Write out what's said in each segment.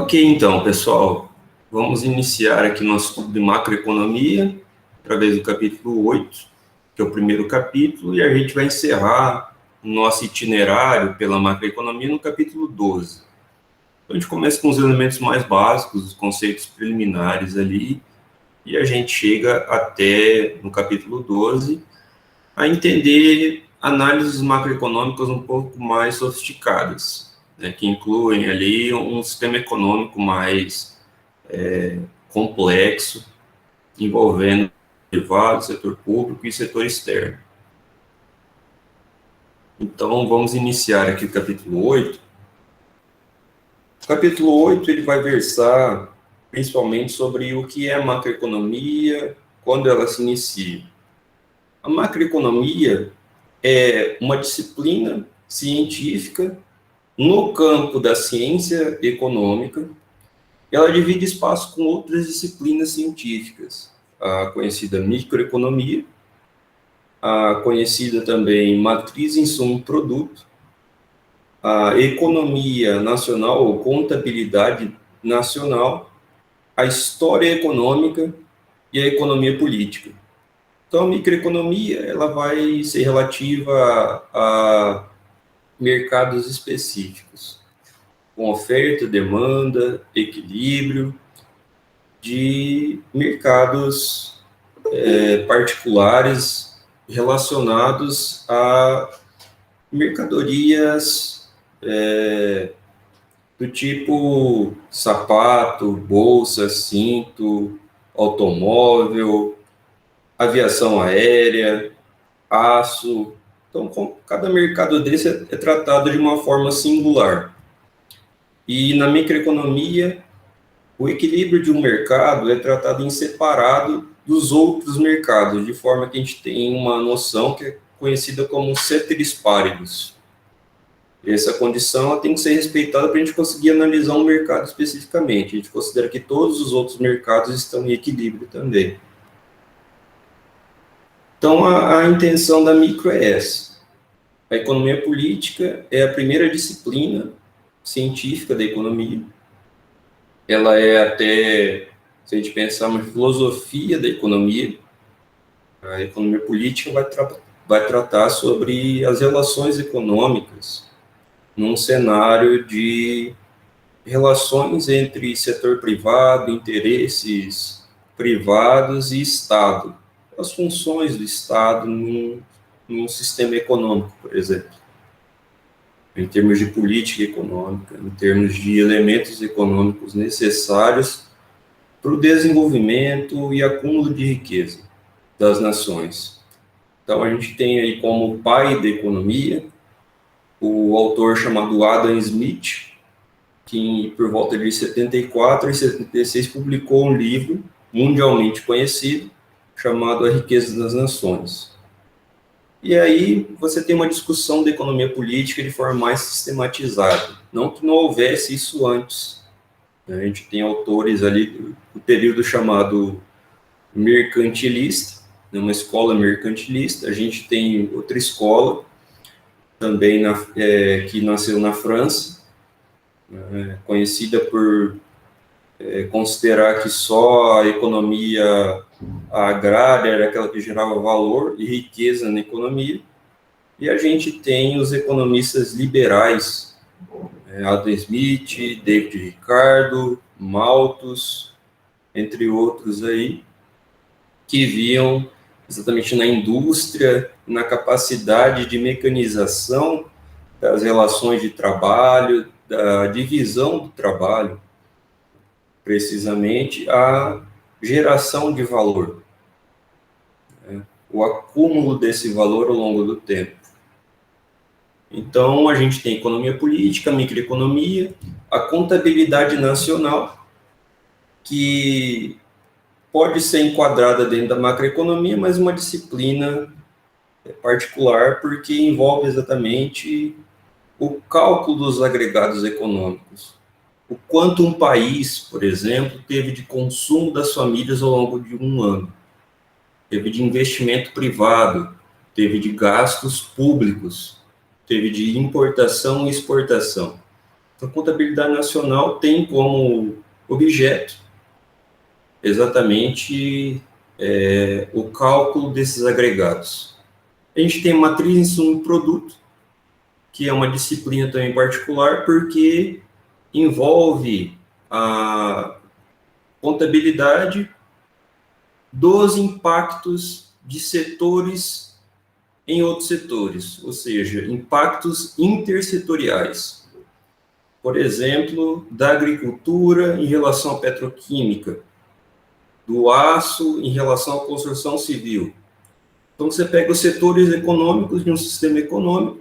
Ok, então, pessoal, vamos iniciar aqui nosso estudo de macroeconomia, através do capítulo 8, que é o primeiro capítulo, e a gente vai encerrar o nosso itinerário pela macroeconomia no capítulo 12. Então, a gente começa com os elementos mais básicos, os conceitos preliminares ali, e a gente chega até, no capítulo 12, a entender análises macroeconômicas um pouco mais sofisticadas, né, que incluem ali um sistema econômico mais complexo, envolvendo privado, setor público e setor externo. Então, vamos iniciar aqui o capítulo 8. O capítulo 8 ele vai versar principalmente sobre o que é a macroeconomia, quando ela se inicia. A macroeconomia é uma disciplina científica no campo da ciência econômica. Ela divide espaço com outras disciplinas científicas, a conhecida microeconomia, a conhecida também matriz insumo-produto, a economia nacional ou contabilidade nacional, a história econômica e a economia política. Então, a microeconomia ela vai ser relativa a mercados específicos, com oferta, demanda, equilíbrio de mercados particulares relacionados a mercadorias do tipo sapato, bolsa, cinto, automóvel, aviação aérea, aço. Então, cada mercado desse é tratado de uma forma singular. E na microeconomia, o equilíbrio de um mercado é tratado em separado dos outros mercados, de forma que a gente tem uma noção que é conhecida como ceteris paribus. Essa condição ela tem que ser respeitada para a gente conseguir analisar um mercado especificamente. A gente considera que todos os outros mercados estão em equilíbrio também. Então, a intenção da micro é essa. A economia política é a primeira disciplina científica da economia. Ela é até, se a gente pensar, uma filosofia da economia. A economia política vai tratar sobre as relações econômicas num cenário de relações entre setor privado, interesses privados e Estado. As funções do Estado num sistema econômico, por exemplo. Em termos de política econômica, em termos de elementos econômicos necessários para o desenvolvimento e acúmulo de riqueza das nações. Então, a gente tem aí como pai da economia o autor chamado Adam Smith, que por volta de 74 e 76 publicou um livro mundialmente conhecido chamado A Riqueza das Nações. E aí você tem uma discussão da economia política de forma mais sistematizada. Não que não houvesse isso antes. A gente tem autores ali do período chamado mercantilista, uma escola mercantilista. A gente tem outra escola também que nasceu na França, conhecida por considerar que só a economia agrária era aquela que gerava valor e riqueza na economia. E a gente tem os economistas liberais, Adam Smith, David Ricardo, Malthus, entre outros aí, que viam exatamente na indústria, na capacidade de mecanização das relações de trabalho, da divisão do trabalho, precisamente a geração de valor, o acúmulo desse valor ao longo do tempo. Então, a gente tem economia política, microeconomia, a contabilidade nacional, que pode ser enquadrada dentro da macroeconomia, mas uma disciplina particular, porque envolve exatamente o cálculo dos agregados econômicos. O quanto um país, por exemplo, teve de consumo das famílias ao longo de um ano, teve de investimento privado, teve de gastos públicos, teve de importação e exportação. A contabilidade nacional tem como objeto exatamente o cálculo desses agregados. A gente tem matriz insumo produto, que é uma disciplina também particular, porque envolve a contabilidade dos impactos de setores em outros setores, ou seja, impactos intersetoriais. Por exemplo, da agricultura em relação à petroquímica, do aço em relação à construção civil. Então, você pega os setores econômicos de um sistema econômico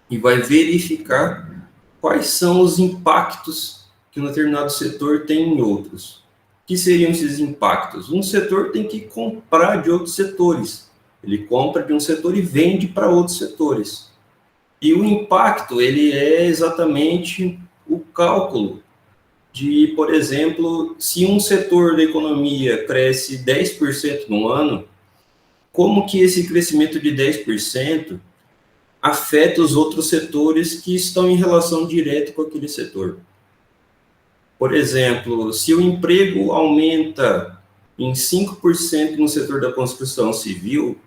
e vai verificar quais são os impactos que um determinado setor tem em outros. O que seriam esses impactos? Um setor tem que comprar de outros setores. Ele compra de um setor e vende para outros setores. E o impacto, ele é exatamente o cálculo de, por exemplo, se um setor da economia cresce 10% no ano, como que esse crescimento de 10% afeta os outros setores que estão em relação direta com aquele setor. Por exemplo, se o emprego aumenta em 5% no setor da construção civil,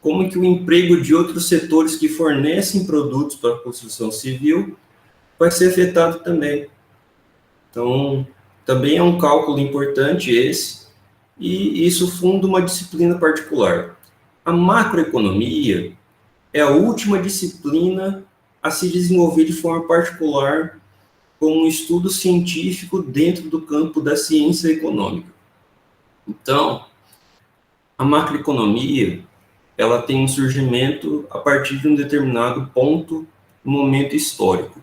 como que o emprego de outros setores que fornecem produtos para a construção civil vai ser afetado também. Então, também é um cálculo importante esse, e isso funda uma disciplina particular. A macroeconomia é a última disciplina a se desenvolver de forma particular como um estudo científico dentro do campo da ciência econômica. Então, a macroeconomia, ela tem um surgimento a partir de um determinado ponto, um momento histórico,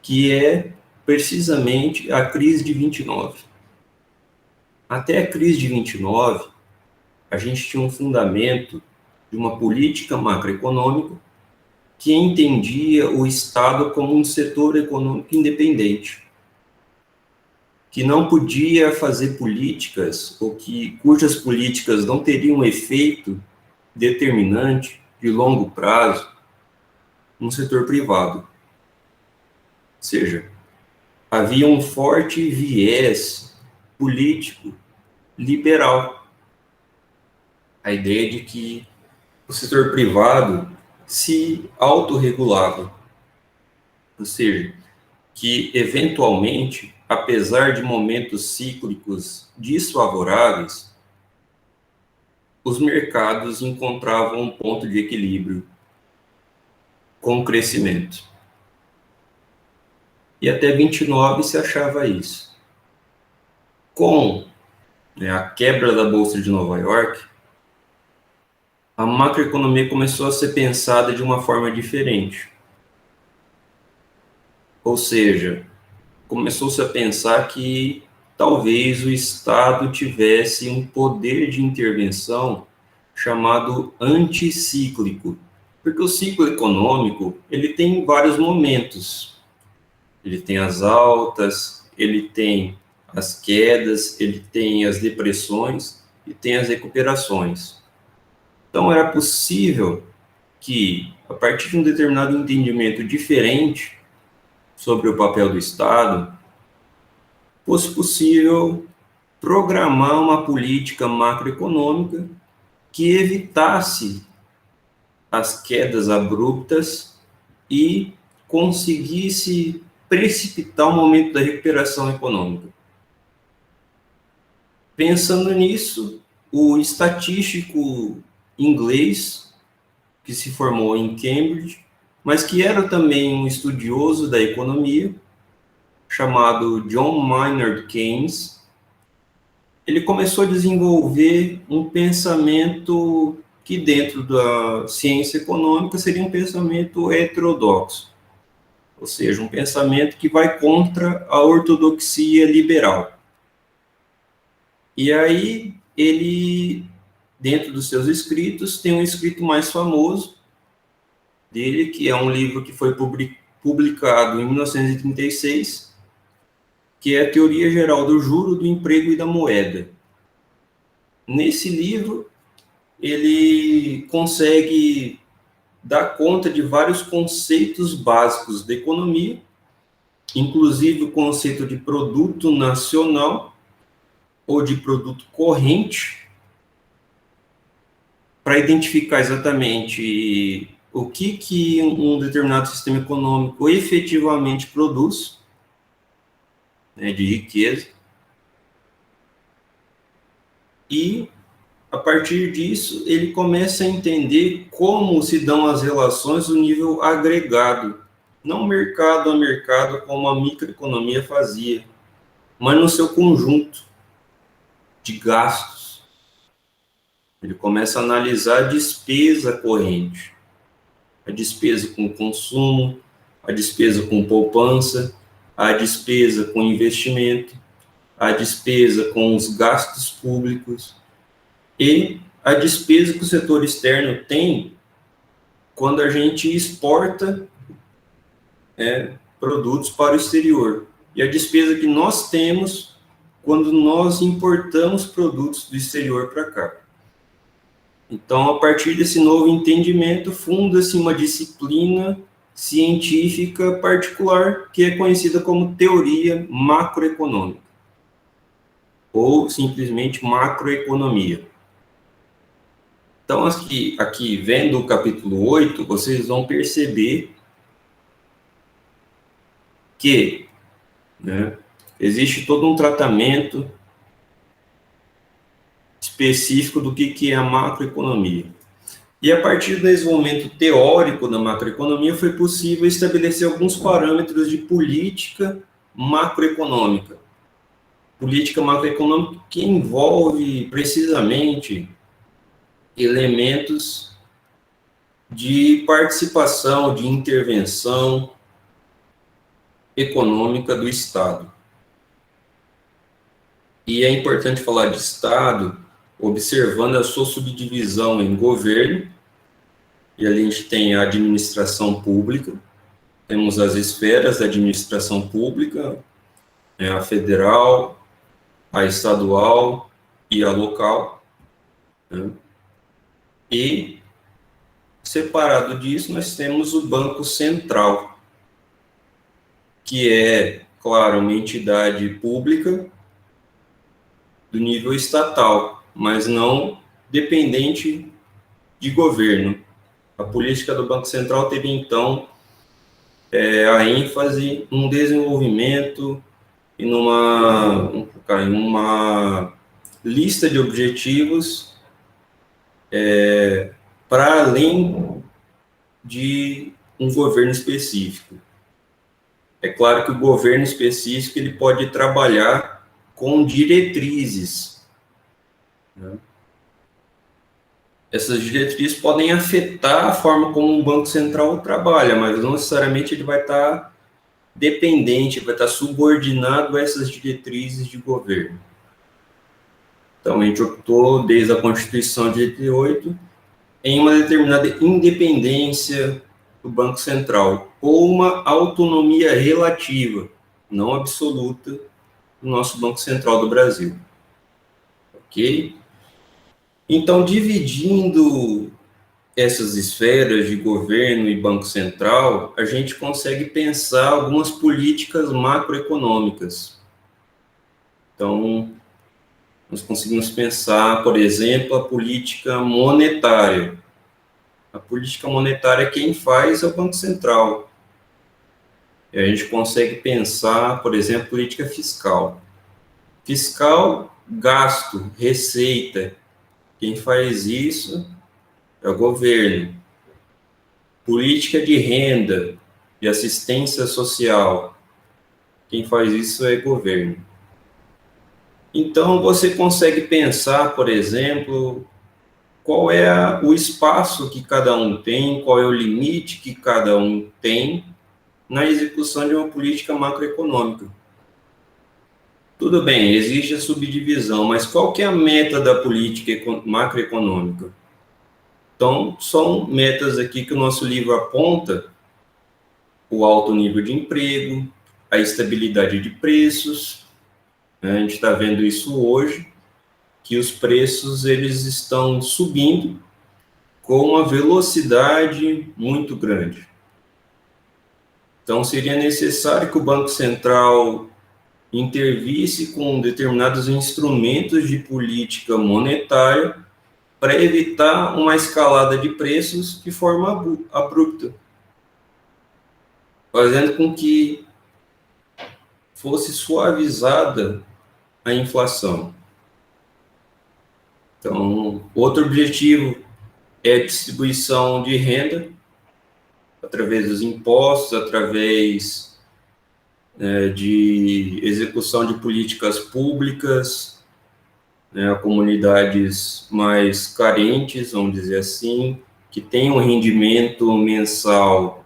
que é precisamente a crise de 29. Até a crise de 29, a gente tinha um fundamento de uma política macroeconômica que entendia o Estado como um setor econômico independente, que não podia fazer políticas, ou cujas políticas não teriam efeito determinante de longo prazo no setor privado. Ou seja, havia um forte viés político liberal. A ideia de que o setor privado se autorregulava. Ou seja, que eventualmente, apesar de momentos cíclicos desfavoráveis, os mercados encontravam um ponto de equilíbrio com o crescimento. E até 29 se achava isso. Com a quebra da Bolsa de Nova York, a macroeconomia começou a ser pensada de uma forma diferente. Ou seja, começou-se a pensar que talvez o Estado tivesse um poder de intervenção chamado anticíclico. Porque o ciclo econômico, ele tem vários momentos. Ele tem as altas, ele tem as quedas, ele tem as depressões e tem as recuperações. Então, era possível que, a partir de um determinado entendimento diferente sobre o papel do Estado, fosse possível programar uma política macroeconômica que evitasse as quedas abruptas e conseguisse precipitar o momento da recuperação econômica. Pensando nisso, o estatístico inglês, que se formou em Cambridge, mas que era também um estudioso da economia, chamado John Maynard Keynes, ele começou a desenvolver um pensamento que dentro da ciência econômica seria um pensamento heterodoxo, ou seja, um pensamento que vai contra a ortodoxia liberal. E aí ele, dentro dos seus escritos, tem um escrito mais famoso dele, que é um livro que foi publicado em 1936, que é a Teoria Geral do Juro, do Emprego e da Moeda. Nesse livro, ele consegue dar conta de vários conceitos básicos da economia inclusive o conceito de produto nacional ou de produto corrente, para identificar exatamente o que um determinado sistema econômico efetivamente produz, né, de riqueza, e a partir disso ele começa a entender como se dão as relações no nível agregado, não mercado a mercado como a microeconomia fazia, mas no seu conjunto de gastos. Ele começa a analisar a despesa corrente, a despesa com consumo, a despesa com poupança, a despesa com investimento, a despesa com os gastos públicos e a despesa que o setor externo tem quando a gente exporta produtos para o exterior. E a despesa que nós temos quando nós importamos produtos do exterior para cá. Então, a partir desse novo entendimento, funda-se uma disciplina científica particular que é conhecida como teoria macroeconômica, ou simplesmente macroeconomia. Então, aqui vendo o capítulo 8, vocês vão perceber que, né, existe todo um tratamento específico do que é a macroeconomia. E a partir do desenvolvimento teórico da macroeconomia, foi possível estabelecer alguns parâmetros de política macroeconômica. Política macroeconômica que envolve precisamente elementos de participação, de intervenção econômica do Estado. E é importante falar de Estado, observando a sua subdivisão em governo, e ali a gente tem a administração pública, temos as esferas da administração pública, a federal, a estadual e a local, né? E, separado disso, nós temos o Banco Central, que é, claro, uma entidade pública do nível estatal, mas não dependente de governo. A política do Banco Central teve, então, a ênfase num desenvolvimento e numa lista de objetivos para além de um governo específico. É claro que o governo específico ele pode trabalhar com diretrizes, né? Essas diretrizes podem afetar a forma como o Banco Central trabalha, mas não necessariamente ele vai estar dependente, vai estar subordinado a essas diretrizes de governo. Então, a gente optou, desde a Constituição de 88, em uma determinada independência do Banco Central, ou uma autonomia relativa, não absoluta, do nosso Banco Central do Brasil. Ok? Então, dividindo essas esferas de governo e Banco Central, a gente consegue pensar algumas políticas macroeconômicas. Então, nós conseguimos pensar, por exemplo, a política monetária. A política monetária quem faz é o Banco Central. E a gente consegue pensar, por exemplo, política fiscal. Fiscal, gasto, receita. Quem faz isso é o governo. Política de renda, de assistência social. Quem faz isso é o governo. Então, você consegue pensar, por exemplo, qual é o espaço que cada um tem, qual é o limite que cada um tem na execução de uma política macroeconômica. Tudo bem, existe a subdivisão, mas qual que é a meta da política macroeconômica? Então, são metas aqui que o nosso livro aponta: o alto nível de emprego, a estabilidade de preços, né? A gente está vendo isso hoje, que os preços eles estão subindo com uma velocidade muito grande. Então, seria necessário que o Banco Central intervisse com determinados instrumentos de política monetária para evitar uma escalada de preços de forma abrupta, fazendo com que fosse suavizada a inflação. Então, outro objetivo é a distribuição de renda através dos impostos, através de execução de políticas públicas, a comunidades mais carentes, vamos dizer assim, que têm um rendimento mensal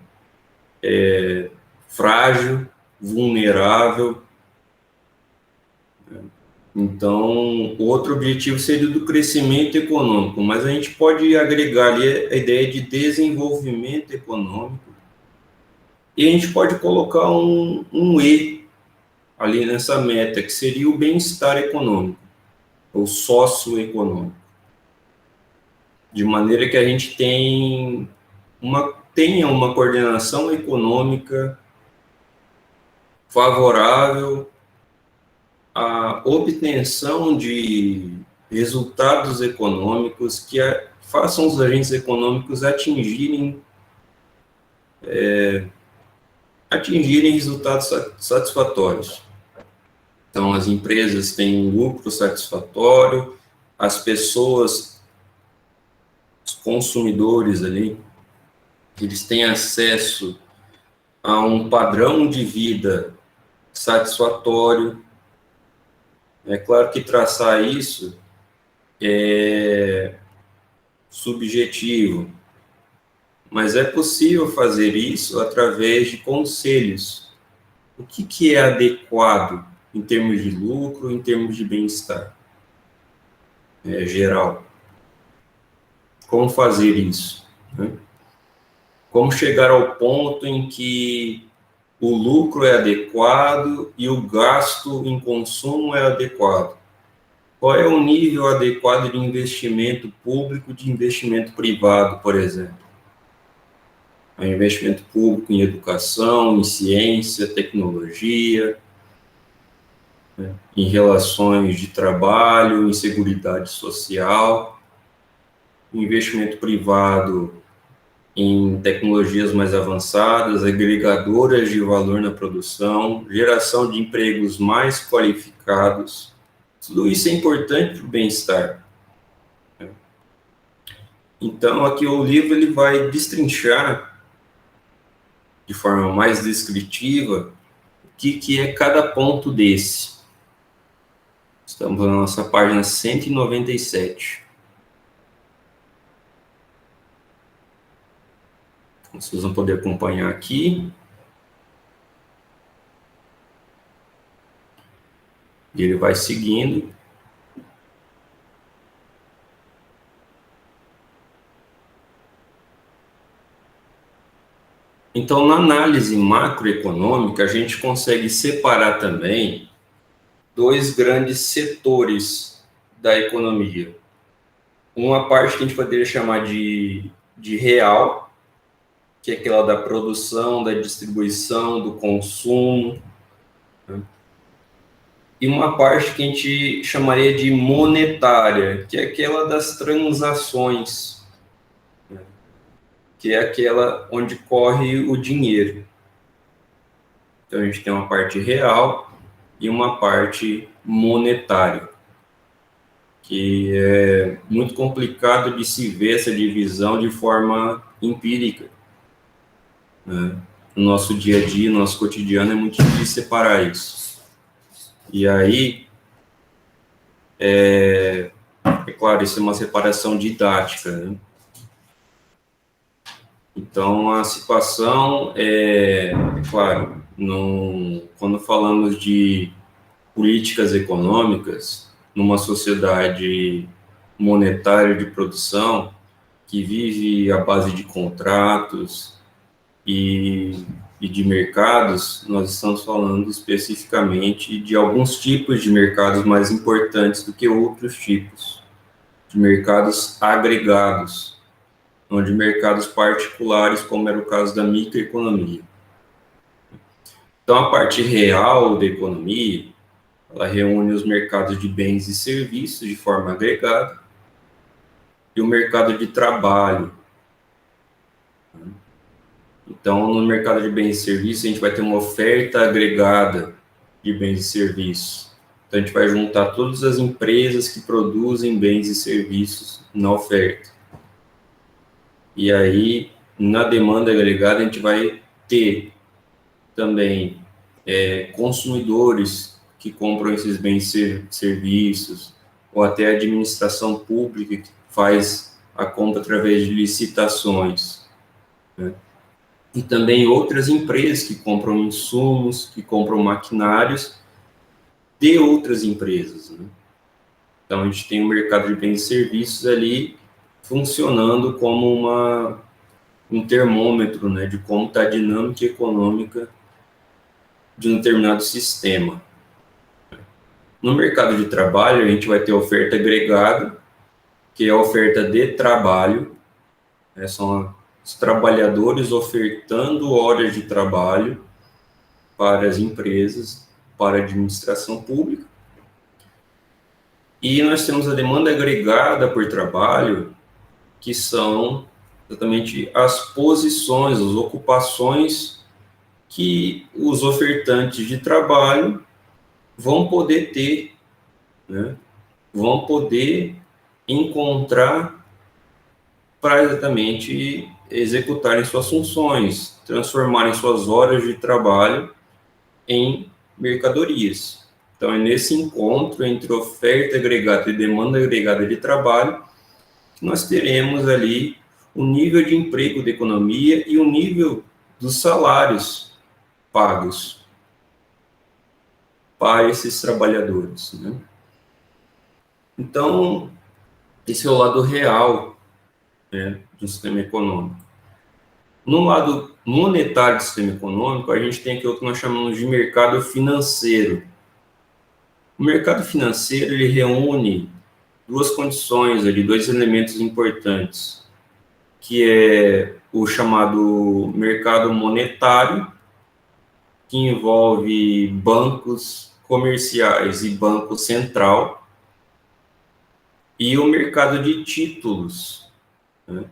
frágil, vulnerável. Então, outro objetivo seria do crescimento econômico, mas a gente pode agregar ali a ideia de desenvolvimento econômico, e a gente pode colocar um E ali nessa meta, que seria o bem-estar econômico, ou socioeconômico, de maneira que a gente tenha uma coordenação econômica favorável à obtenção de resultados econômicos que façam os agentes econômicos atingirem resultados satisfatórios. Então, as empresas têm um lucro satisfatório, as pessoas, os consumidores ali, eles têm acesso a um padrão de vida satisfatório. É claro que traçar isso é subjetivo, mas é possível fazer isso através de conselhos. O que é adequado em termos de lucro, em termos de bem-estar geral? Como fazer isso, né? Como chegar ao ponto em que o lucro é adequado e o gasto em consumo é adequado? Qual é o nível adequado de investimento público, de investimento privado, por exemplo? Investimento público em educação, em ciência, tecnologia, em relações de trabalho, em seguridade social, investimento privado em tecnologias mais avançadas, agregadoras de valor na produção, geração de empregos mais qualificados. Tudo isso é importante para o bem-estar. Então, aqui o livro ele vai destrinchar de forma mais descritiva o que é cada ponto desse. Estamos na nossa página 197. Vocês vão poder acompanhar aqui. E ele vai seguindo. Então, na análise macroeconômica, a gente consegue separar também dois grandes setores da economia. Uma parte que a gente poderia chamar de real, que é aquela da produção, da distribuição, do consumo, né? E uma parte que a gente chamaria de monetária, que é aquela das transações, né? Que é aquela onde corre o dinheiro. Então, a gente tem uma parte real e uma parte monetária, que é muito complicado de se ver essa divisão de forma empírica, né? No nosso dia a dia, no nosso cotidiano, é muito difícil separar isso. E aí, é claro, isso é uma separação didática, né? Então, a situação claro, quando falamos de políticas econômicas, numa sociedade monetária de produção, que vive à base de contratos e de mercados, nós estamos falando especificamente de alguns tipos de mercados mais importantes do que outros tipos, de mercados agregados, não de mercados particulares, como era o caso da microeconomia. Então, a parte real da economia, ela reúne os mercados de bens e serviços de forma agregada e o mercado de trabalho. Então, no mercado de bens e serviços, a gente vai ter uma oferta agregada de bens e serviços. Então, a gente vai juntar todas as empresas que produzem bens e serviços na oferta. E aí, na demanda agregada, a gente vai ter também consumidores que compram esses bens e serviços, ou até a administração pública que faz a compra através de licitações, né? E também outras empresas que compram insumos, que compram maquinários de outras empresas, né? Então, a gente tem o mercado de bens e serviços ali funcionando como um termômetro, né, de como está a dinâmica econômica de um determinado sistema. No mercado de trabalho, a gente vai ter a oferta agregada, que é a oferta de trabalho, né, são os trabalhadores ofertando horas de trabalho para as empresas, para a administração pública. E nós temos a demanda agregada por trabalho, que são exatamente as posições, as ocupações que os ofertantes de trabalho vão poder ter, né? Vão poder encontrar para exatamente executarem suas funções, transformarem suas horas de trabalho em mercadorias. Então, é nesse encontro entre oferta agregada e demanda agregada de trabalho que nós teremos ali o nível de emprego da economia e o nível dos salários pagos para esses trabalhadores, né? Então, esse é o lado real, né, do sistema econômico. No lado monetário do sistema econômico, a gente tem aqui o que nós chamamos de mercado financeiro. O mercado financeiro, ele reúne duas condições ali, dois elementos importantes, que é o chamado mercado monetário, que envolve bancos comerciais e banco central, e o mercado de títulos, né?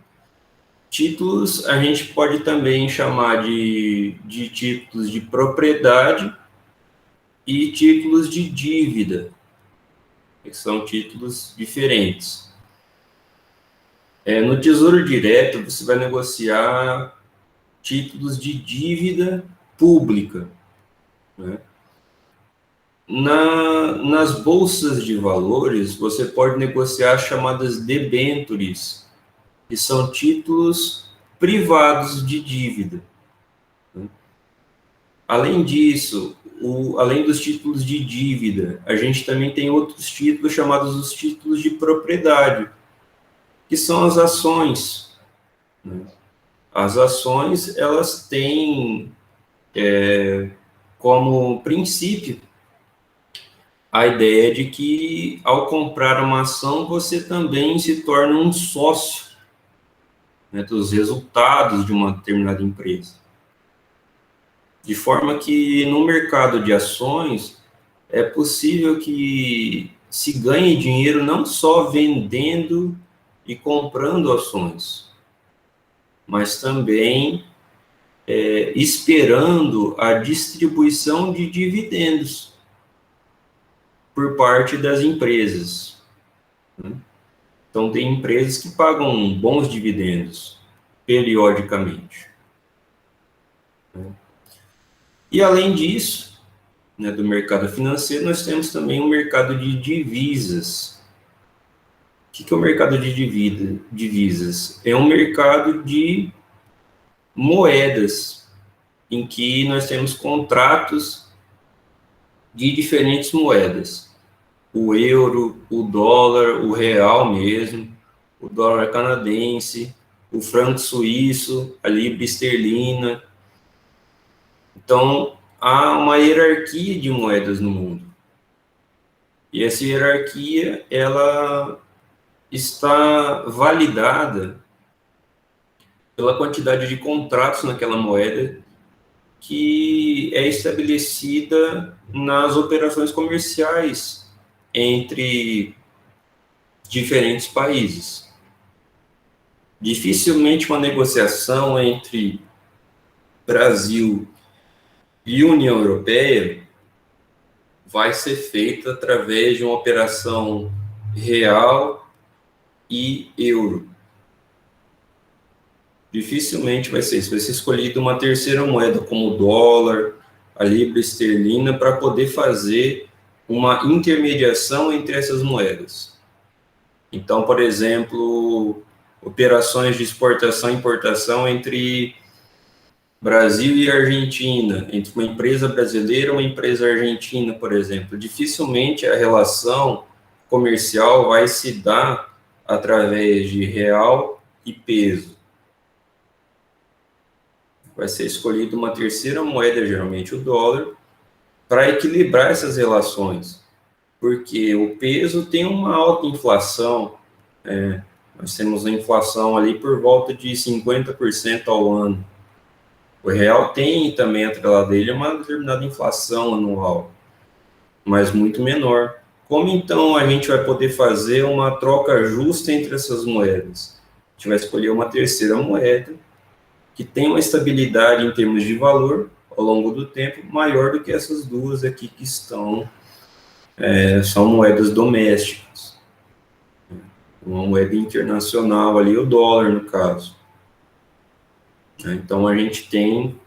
Títulos a gente pode também chamar de títulos de propriedade e títulos de dívida, que são títulos diferentes. No Tesouro Direto, você vai negociar títulos de dívida pública, né? Nas bolsas de valores, você pode negociar as chamadas debêntures, que são títulos privados de dívida, né? Além disso, além dos títulos de dívida, a gente também tem outros títulos chamados os títulos de propriedade, que são as ações, né? As ações, elas têm como princípio a ideia de que, ao comprar uma ação, você também se torna um sócio, né, dos resultados de uma determinada empresa. De forma que, no mercado de ações, é possível que se ganhe dinheiro não só vendendo e comprando ações, mas também esperando a distribuição de dividendos por parte das empresas, né? Então, tem empresas que pagam bons dividendos periodicamente, né? E, além disso, né, do mercado financeiro, nós temos também o mercado de divisas. O que é o mercado de divisas? É um mercado de moedas, em que nós temos contratos de diferentes moedas. O euro, o dólar, o real mesmo, o dólar canadense, o franco suíço, a libra esterlina. Então, há uma hierarquia de moedas no mundo. E essa hierarquia, ela está validada pela quantidade de contratos naquela moeda que é estabelecida nas operações comerciais entre diferentes países. Dificilmente uma negociação entre Brasil e União Europeia vai ser feita através de uma operação real e euro. Dificilmente vai ser isso. Vai ser escolhida uma terceira moeda, como o dólar, a libra esterlina, para poder fazer uma intermediação entre essas moedas. Então, por exemplo, operações de exportação e importação entre Brasil e Argentina, entre uma empresa brasileira e uma empresa argentina, por exemplo. Dificilmente a relação comercial vai se dar através de real e peso. Vai ser escolhida uma terceira moeda, geralmente o dólar, para equilibrar essas relações, porque o peso tem uma alta inflação, nós temos a inflação ali por volta de 50% ao ano. O real tem também atrelado a ele uma determinada inflação anual, mas muito menor. Como então a gente vai poder fazer uma troca justa entre essas moedas? A gente vai escolher uma terceira moeda que tem uma estabilidade em termos de valor ao longo do tempo maior do que essas duas aqui que estão, são moedas domésticas. Uma moeda internacional ali, o dólar no caso. Então a gente tem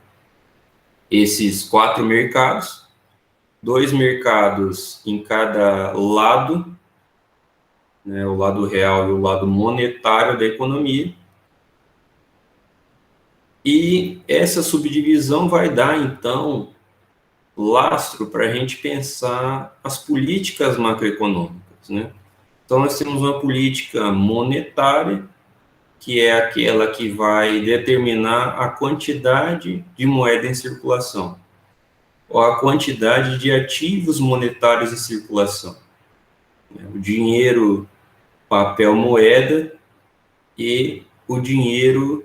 esses 4 mercados, 2 mercados em cada lado, né, o lado real e o lado monetário da economia. E essa subdivisão vai dar, então, lastro para a gente pensar as políticas macroeconômicas, né? Então, nós temos uma política monetária, que é aquela que vai determinar a quantidade de moeda em circulação, ou a quantidade de ativos monetários em circulação. O dinheiro, papel, moeda, e o dinheiro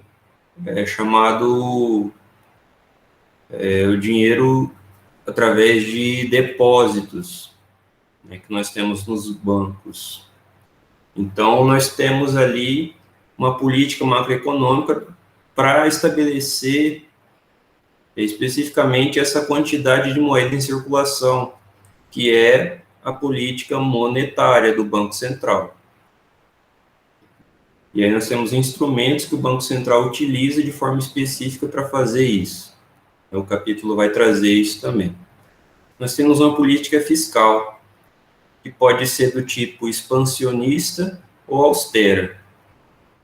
chamado o dinheiro através de depósitos, né, que nós temos nos bancos. Então, nós temos ali uma política macroeconômica para estabelecer especificamente essa quantidade de moeda em circulação, que é a política monetária do Banco Central. E aí nós temos instrumentos que o Banco Central utiliza de forma específica para fazer isso. O capítulo vai trazer isso também. Nós temos uma política fiscal, que pode ser do tipo expansionista ou austera.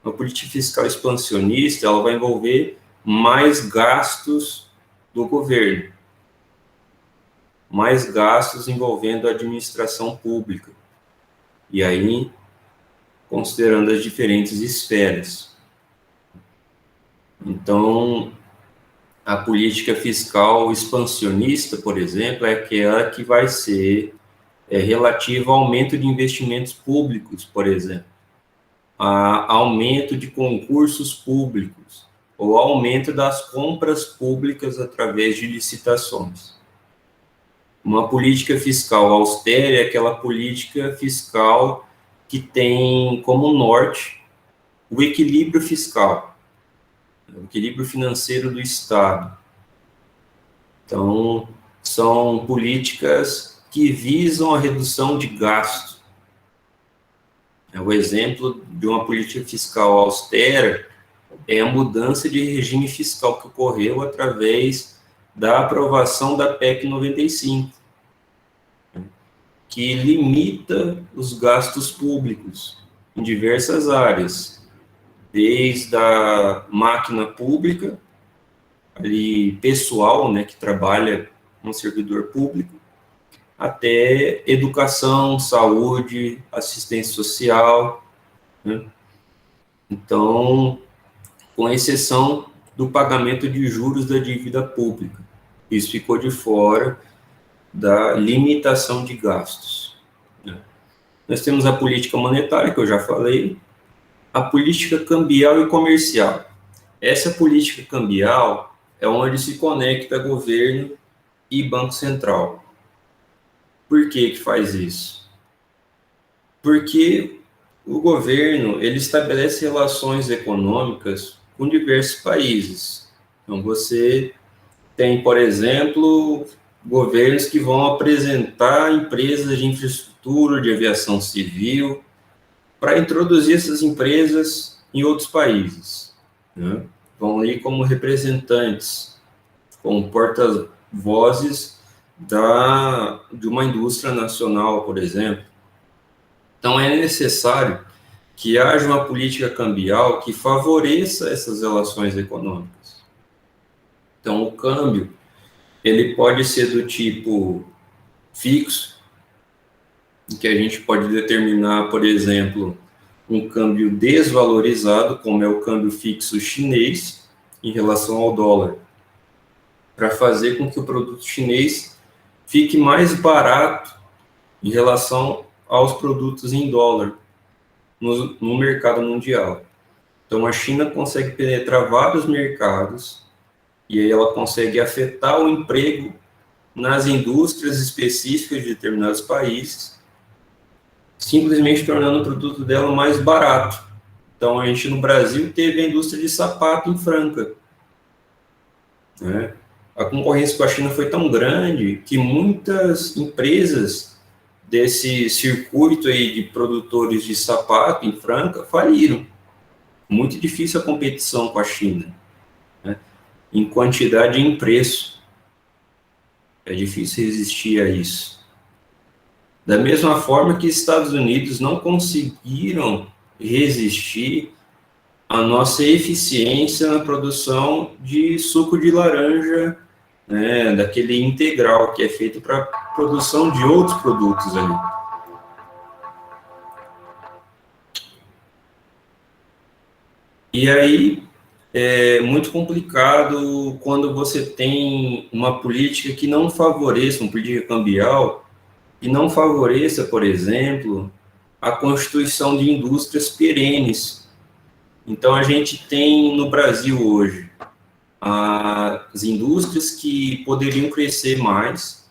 Uma política fiscal expansionista, ela vai envolver mais gastos do governo, mais gastos envolvendo a administração pública. E aí, considerando as diferentes esferas. Então, a política fiscal expansionista, por exemplo, é aquela que vai ser relativa ao aumento de investimentos públicos, por exemplo, a aumento de concursos públicos, ou aumento das compras públicas através de licitações. Uma política fiscal austera é aquela política fiscal que tem como norte o equilíbrio fiscal, o equilíbrio financeiro do Estado. Então, são políticas que visam a redução de gastos. O exemplo de uma política fiscal austera é a mudança de regime fiscal que ocorreu através da aprovação da PEC 95, que limita os gastos públicos em diversas áreas, desde a máquina pública, ali pessoal, né, que trabalha no servidor público, até educação, saúde, assistência social, né? Então, com exceção do pagamento de juros da dívida pública. Isso ficou de fora da limitação de gastos, né? Nós temos a política monetária, que eu já falei, a política cambial e comercial. Essa política cambial, é onde se conecta governo e Banco Central. Por que faz isso? Porque o governo ele estabelece relações econômicas com diversos países. Então, você tem, por exemplo, governos que vão apresentar empresas de infraestrutura, de aviação civil, para introduzir essas empresas em outros países, né? Vão ir como representantes, como porta-vozes de uma indústria nacional, por exemplo. Então, é necessário que haja uma política cambial que favoreça essas relações econômicas. Então, o câmbio, ele pode ser do tipo fixo, em que a gente pode determinar, por exemplo, um câmbio desvalorizado, como é o câmbio fixo chinês, em relação ao dólar, para fazer com que o produto chinês fique mais barato em relação aos produtos em dólar no mercado mundial. Então, a China consegue penetrar vários mercados e aí ela consegue afetar o emprego nas indústrias específicas de determinados países, simplesmente tornando o produto dela mais barato. Então, a gente no Brasil teve a indústria de sapato em Franca, né? A concorrência com a China foi tão grande que muitas empresas desse circuito aí de produtores de sapato em Franca faliram. Muito difícil a competição com a China, né? Em quantidade e em preço. É difícil resistir a isso. Da mesma forma que Estados Unidos não conseguiram resistir à nossa eficiência na produção de suco de laranja, né, daquele integral que é feito para produção de outros produtos ali. E aí é muito complicado quando você tem uma política que não favoreça, uma política cambial, que não favoreça, por exemplo, a constituição de indústrias perenes. Então, a gente tem no Brasil hoje as indústrias que poderiam crescer mais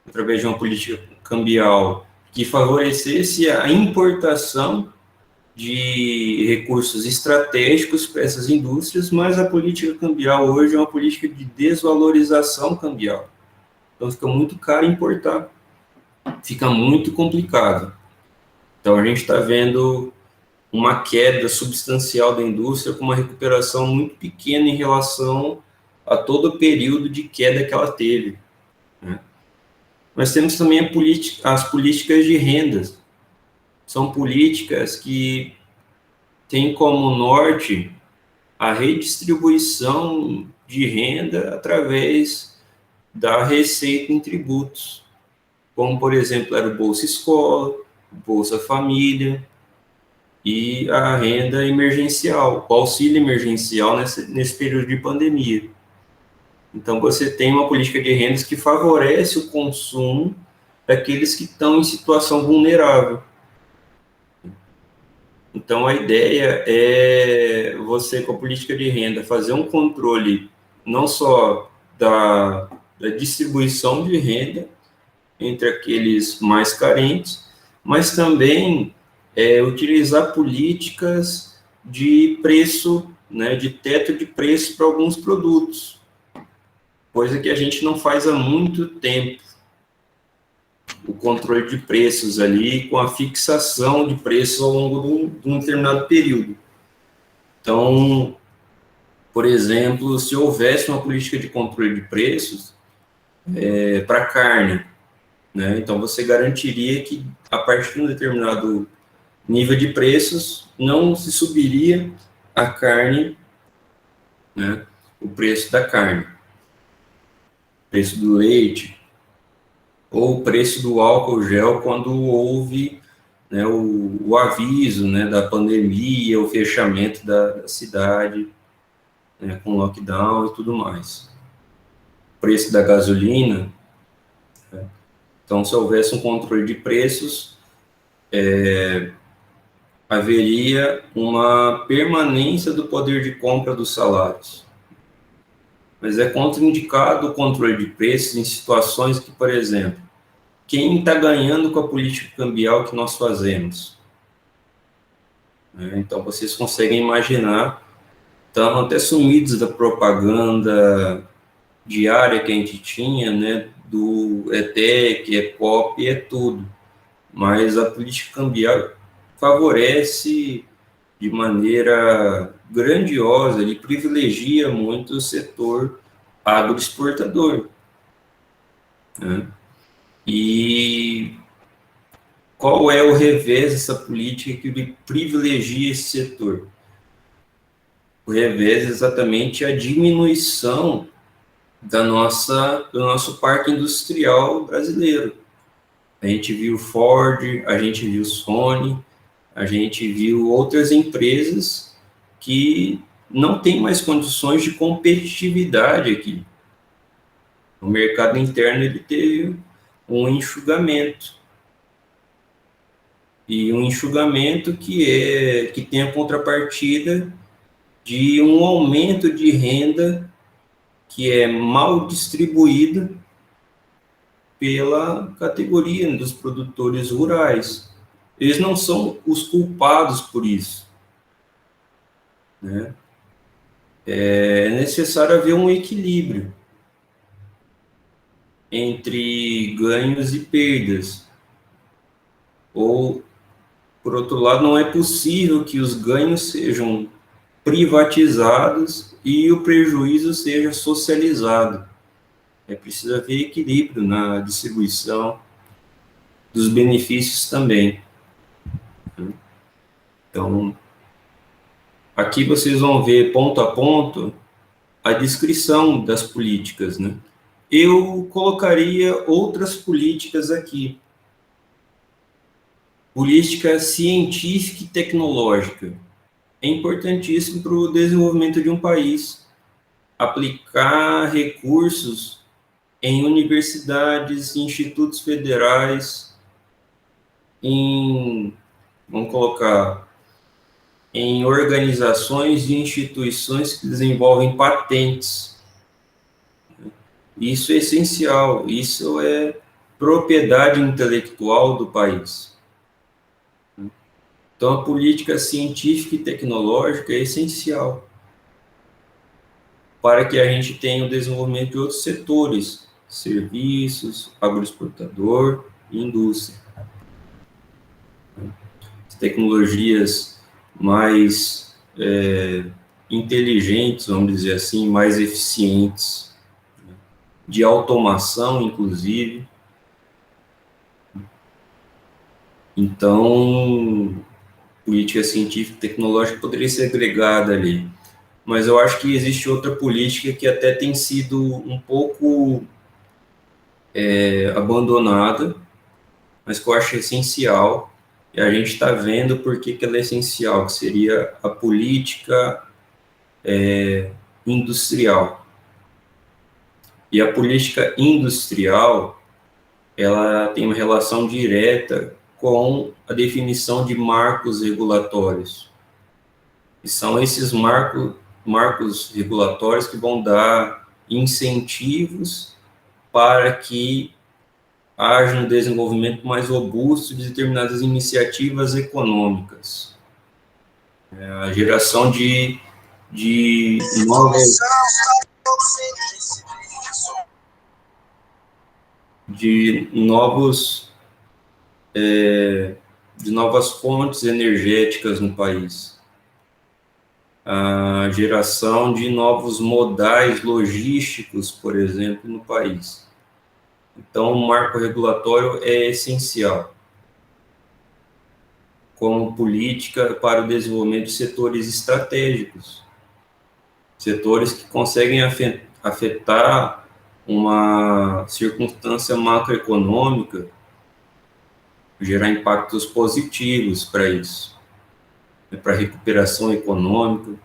através de uma política cambial que favorecesse a importação de recursos estratégicos para essas indústrias, mas a política cambial hoje é uma política de desvalorização cambial. Então, fica muito caro importar, fica muito complicado. Então, a gente está vendo uma queda substancial da indústria com uma recuperação muito pequena em relação a todo o período de queda que ela teve, né? Nós temos também as políticas de rendas. São políticas que têm como norte a redistribuição de renda através da receita em tributos, como, por exemplo, era o Bolsa Escola, o Bolsa Família e a renda emergencial, o auxílio emergencial nesse período de pandemia. Então, você tem uma política de rendas que favorece o consumo daqueles que estão em situação vulnerável. Então, a ideia é você, com a política de renda, fazer um controle não só da distribuição de renda entre aqueles mais carentes, mas também utilizar políticas de preço, né, de teto de preço para alguns produtos, coisa que a gente não faz há muito tempo. O controle de preços ali, com a fixação de preços ao longo de um determinado período. Então, por exemplo, se houvesse uma política de controle de preços para carne, né, então você garantiria que a partir de um determinado nível de preços não se subiria a carne, né, o preço da carne, preço do leite, ou o preço do álcool gel quando houve, né, o aviso, né, da pandemia, o fechamento da cidade, né, com lockdown e tudo mais. O preço da gasolina, né? Então, se houvesse um controle de preços, haveria uma permanência do poder de compra dos salários. mas é contraindicado o controle de preços em situações que, por exemplo, quem está ganhando com a política cambial que nós fazemos? Então, vocês conseguem imaginar, estamos até sumidos da propaganda diária que a gente tinha, né, do ETEC, ECOP, é tudo, mas a política cambial favorece de maneira grandiosa, ele privilegia muito o setor agroexportador, né? E qual é o revés dessa política que ele privilegia esse setor? O revés é exatamente a diminuição do nosso parque industrial brasileiro. A gente viu Ford, a gente viu Sony, a gente viu outras empresas que não têm mais condições de competitividade aqui. O mercado interno ele teve um enxugamento. E um enxugamento que tem a contrapartida de um aumento de renda que é mal distribuída pela categoria dos produtores rurais. Eles não são os culpados por isso, né? É necessário haver um equilíbrio entre ganhos e perdas. Ou, por outro lado, não é possível que os ganhos sejam privatizados e o prejuízo seja socializado. É preciso haver equilíbrio na distribuição dos benefícios também. Então, aqui vocês vão ver ponto a ponto a descrição das políticas, né? Eu colocaria outras políticas aqui. Política científica e tecnológica. É importantíssimo para o desenvolvimento de um país. Aplicar recursos em universidades, institutos federais, vamos colocar, em organizações e instituições que desenvolvem patentes. Isso é essencial, isso é propriedade intelectual do país. Então, a política científica e tecnológica é essencial para que a gente tenha o desenvolvimento de outros setores, serviços, agroexportador e indústria. Tecnologias mais inteligentes, vamos dizer assim, mais eficientes, de automação, inclusive. Então, política científica e tecnológica poderia ser agregada ali. Mas eu acho que existe outra política que até tem sido um pouco abandonada, mas que eu acho essencial, e a gente está vendo por que ela é essencial, que seria a política industrial. E a política industrial, ela tem uma relação direta com a definição de marcos regulatórios. E são esses marcos regulatórios que vão dar incentivos para que haja um desenvolvimento mais robusto de determinadas iniciativas econômicas. A geração de novas de novas fontes energéticas no país, a geração de novos modais logísticos, por exemplo, no país. Então, o marco regulatório é essencial como política para o desenvolvimento de setores estratégicos, setores que conseguem afetar uma circunstância macroeconômica, gerar impactos positivos para isso, para a recuperação econômica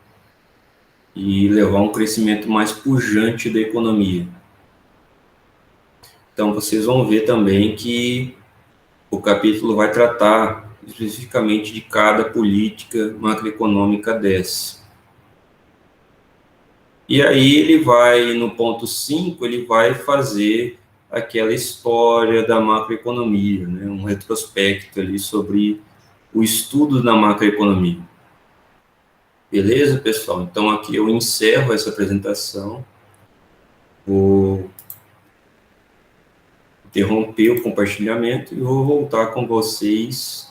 e levar a um crescimento mais pujante da economia. Então, vocês vão ver também que o capítulo vai tratar especificamente de cada política macroeconômica dessa. E aí ele vai, no ponto 5, ele vai fazer aquela história da macroeconomia, né? Um retrospecto ali sobre o estudo da macroeconomia. Beleza, pessoal? Então aqui eu encerro essa apresentação. Vou interromper o compartilhamento e vou voltar com vocês